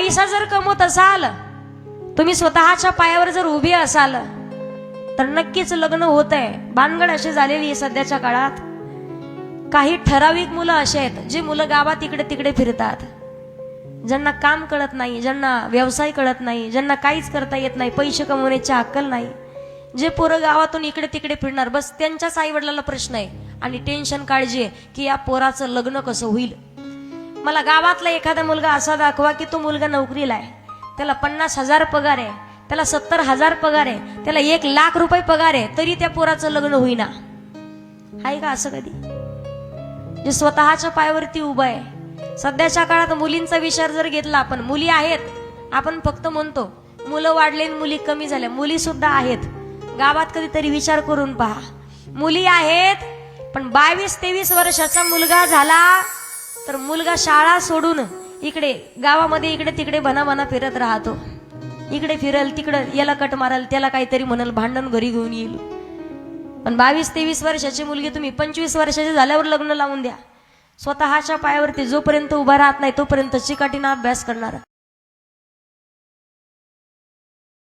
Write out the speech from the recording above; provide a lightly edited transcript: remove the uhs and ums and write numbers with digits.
पैसा जर कमवत असाल, तुम्ही स्वतःच्या पायावर जर उभे असाल, तर नक्कीच लग्न होत आहे. भानगड अशी झालेली आहे सध्याच्या काळात. काही ठराविक मुलं असे आहेत जे मुलं गावात इकडे तिकडे फिरतात, ज्यांना काम कळत नाही, ज्यांना व्यवसाय कळत नाही, ज्यांना काहीच करता येत नाही, पैसे कमवण्याची अक्कल नाही, जे पोरं गावातून इकडे तिकडे फिरणार. बस त्यांच्याच आई वडिलांना प्रश्न आहे आणि टेन्शन, काळजी आहे की या पोराचं लग्न कसं होईल. मला गावातला एखादा मुलगा असा दाखवा की तो मुलगा नोकरीला आहे, त्याला 50,000 पगार आहे, त्याला 70,000 पगार आहे, त्याला 1,00,000 रुपये पगार आहे, तरी त्या पोराचं लग्न होईना. आहे का असं कधी? जे स्वतःच्या पायावरती उभं आहे. सध्याच्या काळात मुलींचा विचार जर घेतला आपण, मुली आहेत, आपण फक्त म्हणतो मुलं वाढले मुली कमी झाल्या. मुली सुद्धा आहेत. गावात कधीतरी विचार करून पहा, मुली आहेत, पण 22-23 वर्षाचा मुलगा झाला तर मुलगा शाळा सोडून इकडे गावामध्ये इकडे तिकडे भना फिरत राहतो. इकडे फिरल, तिकडं याला कट मारल, त्याला काहीतरी म्हणल, भांडण घरी घेऊन येईल. पण 22-23 वर्षाची मुलगी तुम्ही 25 वर्षाची झाल्यावर लग्न लावून द्या. स्वतःच्या पायावरती जोपर्यंत उभा राहत नाही तोपर्यंत चिकाटीनं अभ्यास करणार.